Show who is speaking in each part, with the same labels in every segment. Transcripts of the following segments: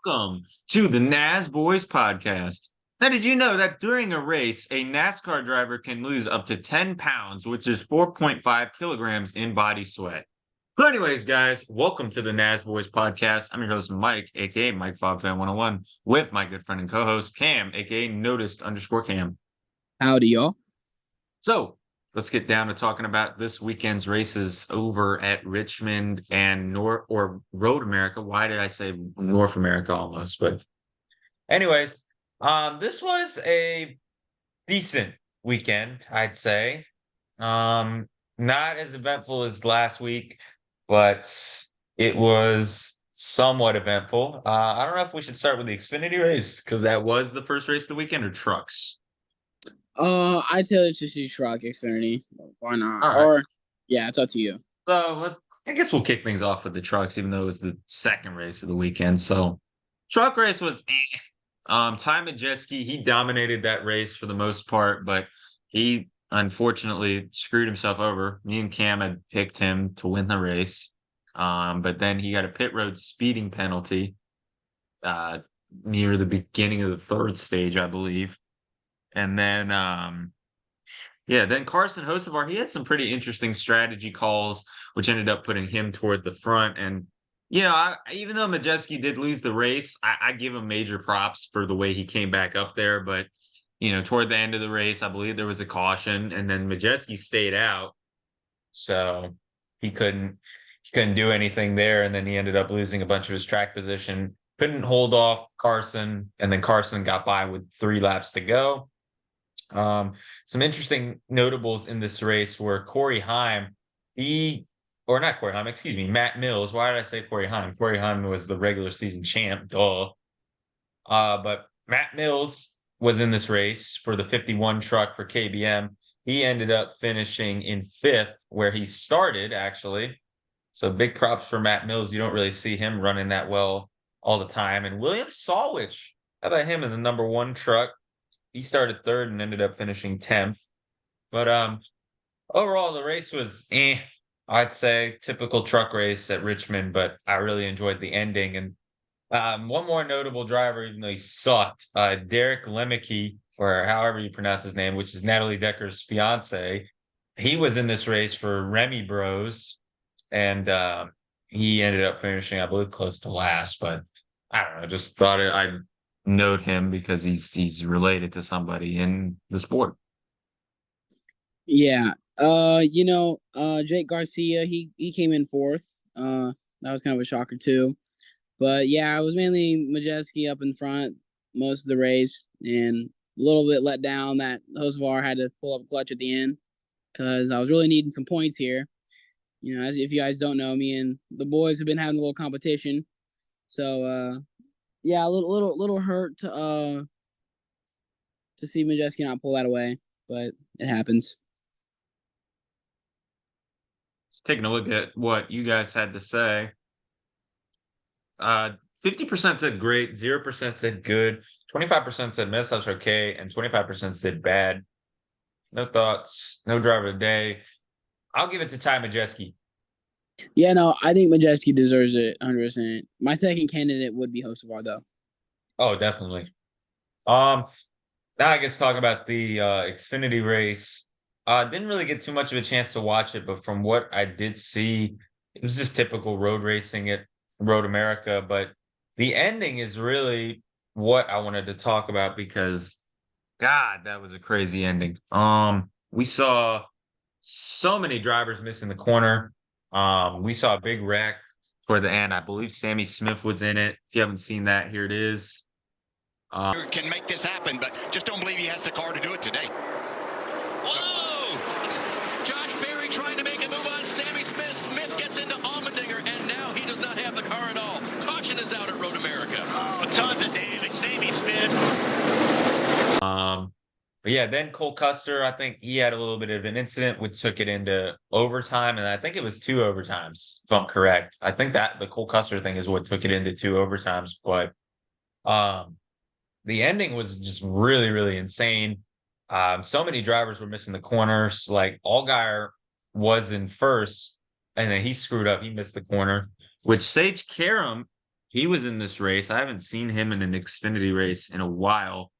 Speaker 1: welcome to the Nasboys podcast. Now, did you know that during a race, a NASCAR driver can lose up to 10 pounds, which is 4.5 kilograms in body sweat? So anyways, guys, welcome to the Nasboys podcast. I'm your host, Mike, aka Mike Fan 101, with my good friend and co-host, Cam, aka Noticed_Cam.
Speaker 2: Howdy, y'all.
Speaker 1: So let's get down to talking about this weekend's races over at Richmond and Road America. Why did I say North America almost? But anyways, this was a decent weekend, I'd say. Not as eventful as last week, but it was somewhat eventful. I don't know if we should start with the Xfinity race because that was the first race of the weekend, or trucks.
Speaker 2: I tell you to see truck Xfinity. Why not?
Speaker 1: All right.
Speaker 2: Or yeah, it's up to you.
Speaker 1: So I guess we'll kick things off with the trucks, even though it was the second race of the weekend. So truck race was Ty Majeski, he dominated that race for the most part, but he unfortunately screwed himself over. Me and Cam had picked him to win the race. But then he got a pit road speeding penalty near the beginning of the third stage, I believe. And then then Carson Hocevar, he had some pretty interesting strategy calls, which ended up putting him toward the front. And, even though Majeski did lose the race, I give him major props for the way he came back up there. But, toward the end of the race, I believe there was a caution, and then Majeski stayed out. So he couldn't do anything there. And then he ended up losing a bunch of his track position, couldn't hold off Carson. And then Carson got by with 3 laps to go. Some interesting notables in this race were Matt Mills. Why did I say Corey Heim? Corey Heim was the regular season champ, duh. But Matt Mills was in this race for the 51 truck for KBM. He ended up finishing in 5th, where he started, actually. So big props for Matt Mills. You don't really see him running that well all the time. And William Sawich, how about him in the number 1 truck? He started 3rd and ended up finishing 10th. But overall, the race was I'd say typical truck race at Richmond, but I really enjoyed the ending. And one more notable driver, even though he sucked, Derek Lemke, or however you pronounce his name, which is Natalie Decker's fiance. He was in this race for Remy Bros, and he ended up finishing, I believe, close to last. But I don't know, just thought I'd note him because he's related to somebody in the sport.
Speaker 2: Yeah. Jake Garcia, he came in 4th. That was kind of a shocker too. But yeah, it was mainly Majeski up in front most of the race, and a little bit let down that Hocevar had to pull up a clutch at the end because I was really needing some points here. As if you guys don't know, me and the boys have been having a little competition. So yeah, a little hurt to see Majeski not pull that away, but it happens.
Speaker 1: Just taking a look at what you guys had to say. 50% said great, 0% said good, 25% said mess that's okay, and 25% said bad. No thoughts, no driver of the day. I'll give it to Ty Majeski.
Speaker 2: Yeah, no, I think Majeski deserves it 100%. My second candidate would be Hocevar, though.
Speaker 1: Oh, definitely. Now I guess talk about the Xfinity race. Didn't really get too much of a chance to watch it, but from what I did see, it was just typical road racing at Road America. But the ending is really what I wanted to talk about because, God, that was a crazy ending. We saw so many drivers missing the corner. We saw a big wreck toward the end. I believe Sammy Smith was in it. If you haven't seen that, here it is.
Speaker 3: Can make this happen, but just don't believe he has the car to do it today. Whoa! Josh Berry trying to make a move on Sammy Smith. Smith gets into Allmendinger, and now he does not have the car at all. Caution is out at Road America. Oh, tons of damage. Sammy Smith.
Speaker 1: But yeah, then Cole Custer, I think he had a little bit of an incident which took it into overtime, and I think it was 2 overtimes, if I'm correct. I think that the Cole Custer thing is what took it into 2 overtimes, but the ending was just really, really insane. So many drivers were missing the corners. Like Allgaier was in first, and then he screwed up. He missed the corner, which Sage Karam he was in this race. I haven't seen him in an Xfinity race in a while.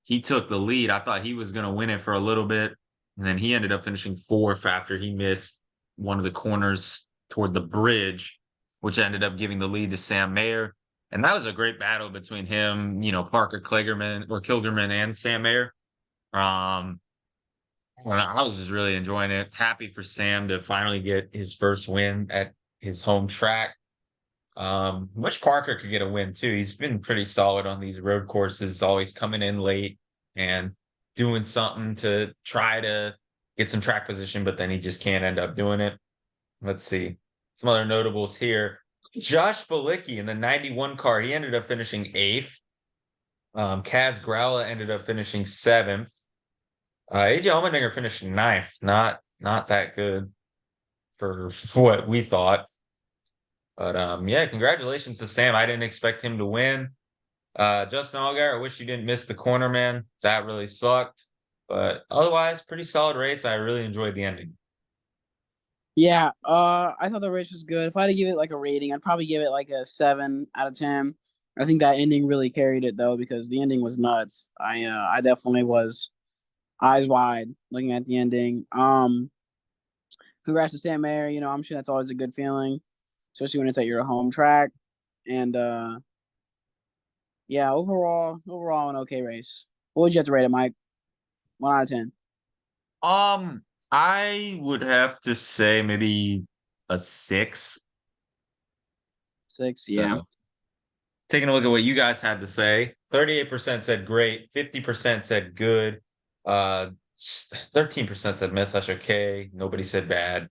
Speaker 1: He took the lead. I thought he was going to win it for a little bit, and then he ended up finishing fourth after he missed one of the corners toward the bridge, which ended up giving the lead to Sam Mayer. And that was a great battle between him, Parker Kilgerman and Sam Mayer. I was just really enjoying it. Happy for Sam to finally get his first win at his home track. Wish Parker could get a win too. He's been pretty solid on these road courses, always coming in late and doing something to try to get some track position, but then he just can't end up doing it. Let's see. Some other notables here. Josh Bilicki in the 91 car, he ended up finishing 8th. Kaz Gralla ended up finishing 7th. AJ Allmendinger finished 9th. Not that good for what we thought. But yeah, congratulations to Sam. I didn't expect him to win. Justin Allgaier, I wish you didn't miss the corner, man. That really sucked. But otherwise, pretty solid race. I really enjoyed the ending.
Speaker 2: Yeah, I thought the race was good. If I had to give it like a rating, I'd probably give it like a 7 out of 10. I think that ending really carried it though, because the ending was nuts. I definitely was eyes wide looking at the ending. Congrats to Sam Mayer. I'm sure that's always a good feeling, especially when it's at your home track. And yeah, overall an okay race. What would you have to rate it, Mike? 1 out of 10.
Speaker 1: I would have to say maybe a 6.
Speaker 2: 6, yeah.
Speaker 1: So, taking a look at what you guys had to say, 38% said great, 50% said good, 13% said miss, that's okay, nobody said bad,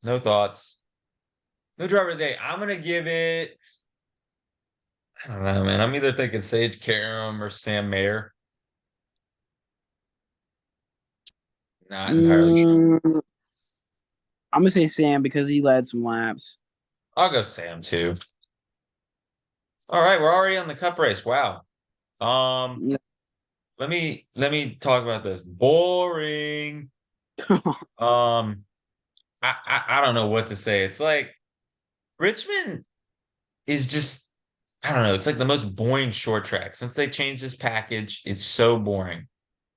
Speaker 1: no thoughts, no driver of the day. I'm gonna give it, I don't know, man. I'm either thinking Sage Karam or Sam Mayer. Not entirely sure.
Speaker 2: I'm gonna say Sam because he led some laps.
Speaker 1: I'll go Sam too. All right, we're already on the Cup race. Wow.
Speaker 2: Yeah.
Speaker 1: Let me talk about this. Boring. I don't know what to say. It's like Richmond is just, I don't know. It's like the most boring short track since they changed this package. It's so boring.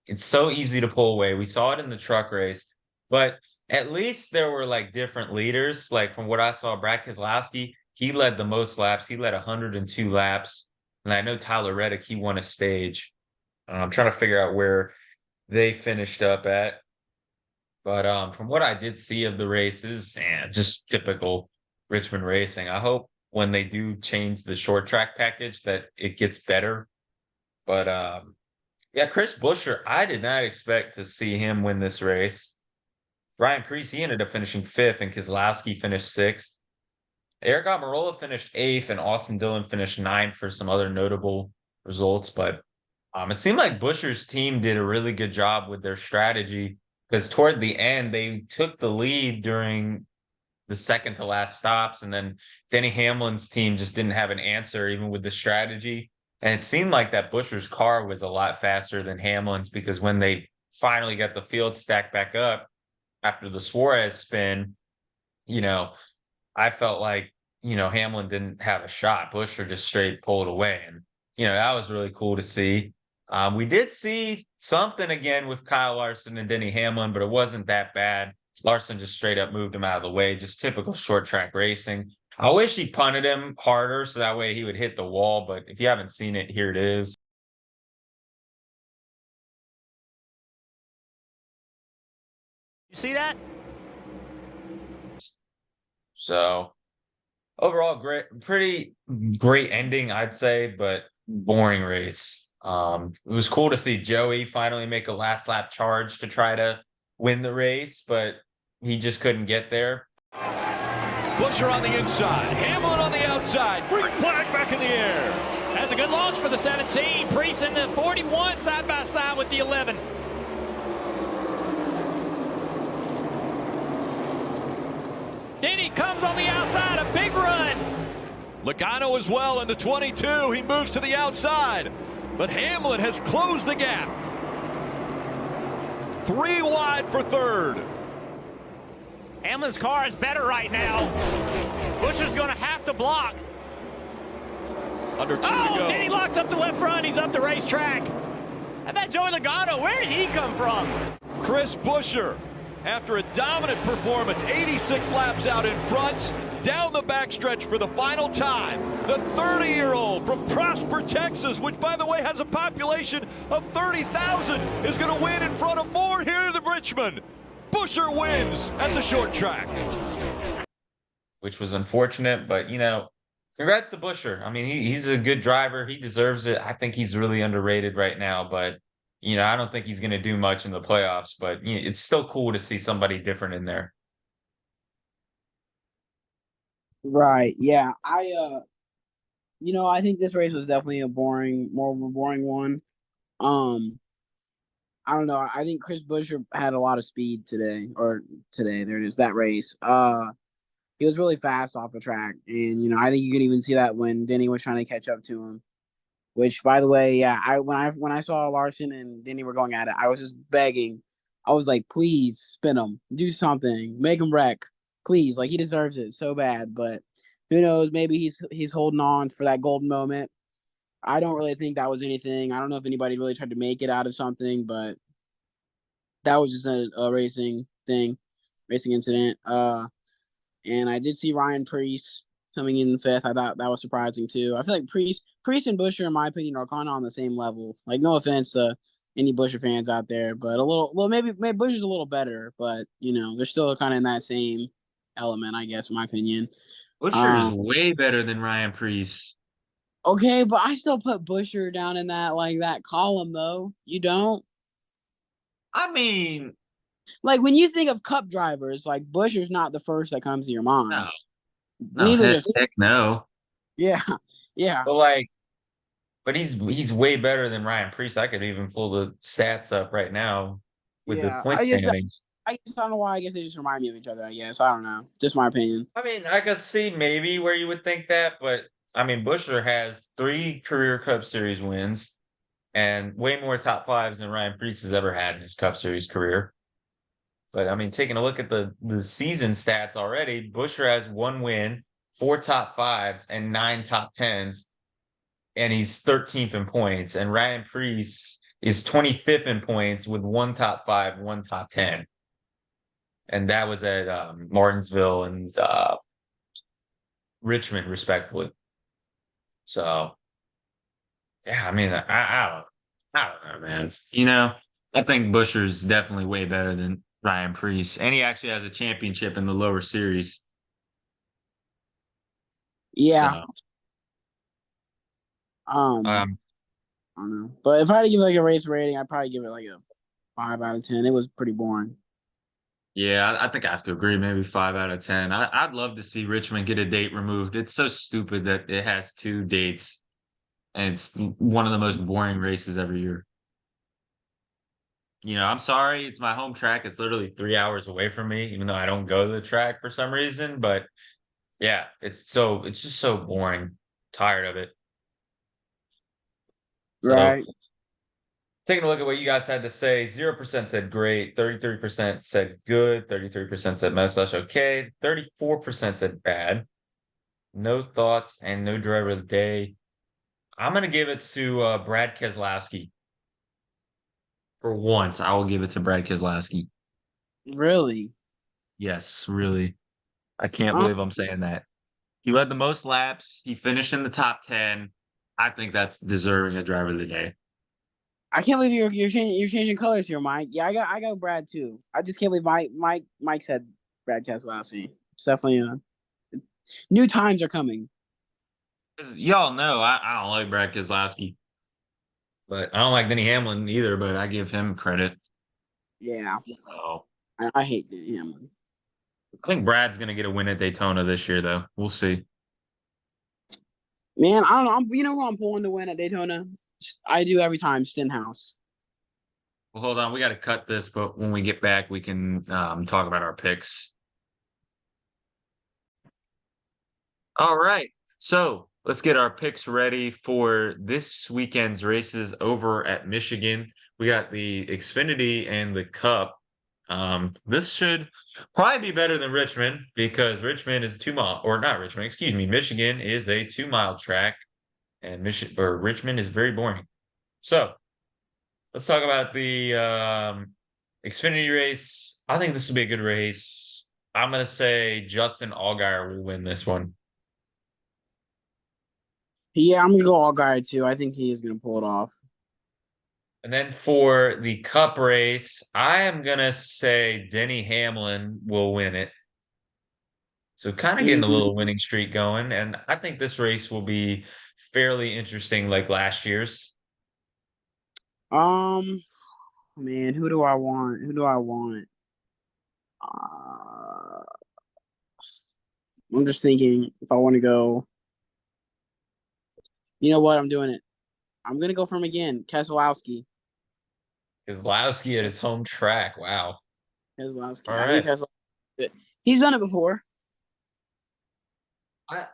Speaker 1: It's so easy to pull away. We saw it in the truck race, but at least there were like different leaders. Like from what I saw, Brad Keselowski, he led the most laps. He led 102 laps. And I know Tyler Reddick, he won a stage. I'm trying to figure out where they finished up at. But from what I did see of the races, just typical Richmond racing. I hope when they do change the short track package that it gets better. But yeah, Chris Buescher, I did not expect to see him win this race. Ryan Preece, he ended up finishing 5th, and Keselowski finished 6th. Eric Almirola finished 8th, and Austin Dillon finished 9th for some other notable results. But it seemed like Buescher's team did a really good job with their strategy, because toward the end, they took the lead during the second to last stops, and then Denny Hamlin's team just didn't have an answer, even with the strategy. And it seemed like that Buescher's car was a lot faster than Hamlin's, because when they finally got the field stacked back up after the Suarez spin, I felt like, Hamlin didn't have a shot. Buescher just straight pulled away. And, that was really cool to see. We did see something again with Kyle Larson and Denny Hamlin, but it wasn't that bad. Larson just straight up moved him out of the way. Just typical short track racing. I wish he punted him harder so that way he would hit the wall. But if you haven't seen it, here it is.
Speaker 4: You see that?
Speaker 1: So overall, pretty great ending, I'd say, but boring race. It was cool to see Joey finally make a last lap charge to try to win the race, but he just couldn't get there.
Speaker 4: Buescher on the inside, Hamlin on the outside. Green flag back in the air.
Speaker 5: That's a good launch for the 17. Preece in the 41 side by side with the 11. Denny comes on the outside, a big run.
Speaker 4: Logano as well in the 22. He moves to the outside, but Hamlin has closed the gap. 3 wide for third.
Speaker 5: Hamlin's car is better right now. Buescher's going to have to block.
Speaker 4: Under 2 to
Speaker 5: Oh,
Speaker 4: go.
Speaker 5: Denny locks up the left front. He's up the racetrack. And that Joey Logano, where did he come from?
Speaker 4: Chris Buescher, after a dominant performance, 86 laps out in front, down the backstretch for the final time. The 30-year-old from Prosper, Texas, which, by the way, has a population of 30,000, is going to win in front of more here in Richmond. Buescher wins at the short track.
Speaker 1: Which was unfortunate, but, congrats to Buescher. I mean, he's a good driver. He deserves it. I think he's really underrated right now, but, I don't think he's going to do much in the playoffs, but it's still cool to see somebody different in there.
Speaker 2: Right. Yeah. I think this race was definitely more of a boring one. I don't know. I think Chris Buescher had a lot of speed today. There it is, that race. He was really fast off the track, and I think you could even see that when Denny was trying to catch up to him. Which, by the way, yeah, when I saw Larson and Denny were going at it, I was just begging. I was like, please spin him, do something, make him wreck, please. Like, he deserves it so bad. But who knows? Maybe he's holding on for that golden moment. I don't really think that was anything. I don't know if anybody really tried to make it out of something, but that was just a racing incident. And I did see Ryan Preece coming in 5th. I thought that was surprising too. I feel like Preece and Buescher, in my opinion, are kind of on the same level. Like, no offense to any Buescher fans out there, but maybe Buescher's a little better, but they're still kind of in that same element, I guess, in my opinion.
Speaker 1: Buescher is way better than Ryan Preece.
Speaker 2: Okay, but I still put Buescher down in that column, though. You don't?
Speaker 1: I mean,
Speaker 2: like, when you think of Cup drivers, like, Buescher's not the first that comes to your mind.
Speaker 1: No, heck no.
Speaker 2: Yeah, yeah.
Speaker 1: But he's way better than Ryan Preece. I could even pull the stats up right now with the point standings.
Speaker 2: I don't know why. I guess they just remind me of each other, I guess. I don't know. Just my opinion.
Speaker 1: I mean, I could see maybe where you would think that, but I mean, Buescher has 3 career Cup Series wins and way more top 5s than Ryan Preece has ever had in his Cup Series career. But I mean, taking a look at the season stats already, Buescher has 1 win, 4 top 5s, and 9 top 10s, and he's 13th in points. And Ryan Preece is 25th in points with 1 top 5, 1 top 10. And that was at Martinsville and Richmond, respectively. So, yeah, I mean, I don't know, man. I think Buescher's definitely way better than Ryan Preece, and he actually has a championship in the lower series.
Speaker 2: Yeah.
Speaker 1: So,
Speaker 2: I don't know, but if I had to give like a race rating, I'd probably give it like a 5 out of 10. It was pretty boring.
Speaker 1: Yeah, I think I have to agree. Maybe 5 out of 10. I'd love to see Richmond get a date removed. It's so stupid that it has 2 dates, and it's one of the most boring races every year. I'm sorry, it's my home track. It's literally 3 hours away from me, even though I don't go to the track for some reason. But yeah, it's just so boring. Tired of it. So,
Speaker 2: Right.
Speaker 1: taking a look at what you guys had to say, 0% said great, 33% said good, 33% said okay, 34% said bad. No thoughts and no driver of the day. I'm going to give it to Brad Keselowski. For once, I will give it to Brad Keselowski.
Speaker 2: Really?
Speaker 1: Yes, really. I can't believe I'm saying that. He led the most laps. He finished in the top 10. I think that's deserving a driver of the day.
Speaker 2: I can't believe you're changing colors here, Mike. Yeah, I got Brad too. I just can't believe Mike said Brad Keselowski. It's definitely new times are coming.
Speaker 1: Y'all know I don't like Brad Keselowski, but I don't like Denny Hamlin either. But I give him credit.
Speaker 2: Yeah,
Speaker 1: Oh,
Speaker 2: I hate Denny Hamlin.
Speaker 1: I think Brad's gonna get a win at Daytona this year, though. We'll see.
Speaker 2: Man, I don't know. You know who I'm pulling to win at Daytona? I do every time, Stenhouse.
Speaker 1: Well, hold on. We got to cut this, but when we get back, we can talk about our picks. All right. So let's get our picks ready for this weekend's races over at Michigan. We got the Xfinity and the Cup. This should probably be better than Richmond because Richmond is 2 mile, or not Richmond, excuse me. Michigan is a 2 mile track. and Richmond is very boring. So let's talk about the Xfinity race. I think this will be a good race. I'm gonna say Justin Allgaier will win this one.
Speaker 2: Yeah, I'm gonna go Allgaier too. I think he is gonna pull it off.
Speaker 1: And then for the Cup race, I am gonna say Denny Hamlin will win it. So kind of getting a little winning streak going, and I think this race will be fairly interesting, like last year's.
Speaker 2: Man, who do I want? Who do I want? Uh, I'm just thinking if I want to go. You know what? I'm doing it. I'm gonna go for him again. Keselowski.
Speaker 1: Keselowski at his home track. Wow.
Speaker 2: Keselowski.
Speaker 1: All
Speaker 2: I think
Speaker 1: right.
Speaker 2: Keselowski. He's done it before.
Speaker 1: I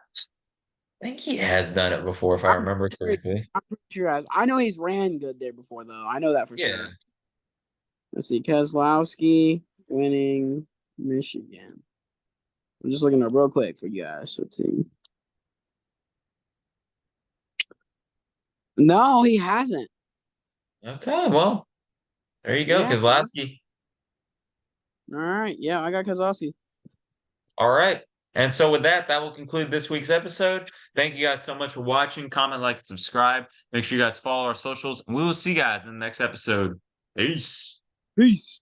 Speaker 1: think he has done it before, if I remember correctly.
Speaker 2: I'm pretty sure he has. I know he's ran good there before, though. I know that for
Speaker 1: Yeah.
Speaker 2: sure. Let's see. Keselowski winning Michigan. I'm just looking up real quick for you guys. Let's see. No, he hasn't.
Speaker 1: Okay, well, there you go,
Speaker 2: Yeah.
Speaker 1: Keselowski.
Speaker 2: All right. Yeah, I got Keselowski.
Speaker 1: All right. And so with that, that will conclude this week's episode. Thank you guys so much for watching. Comment, like, and subscribe. Make sure you guys follow our socials. And we will see you guys in the next episode. Peace.
Speaker 2: Peace.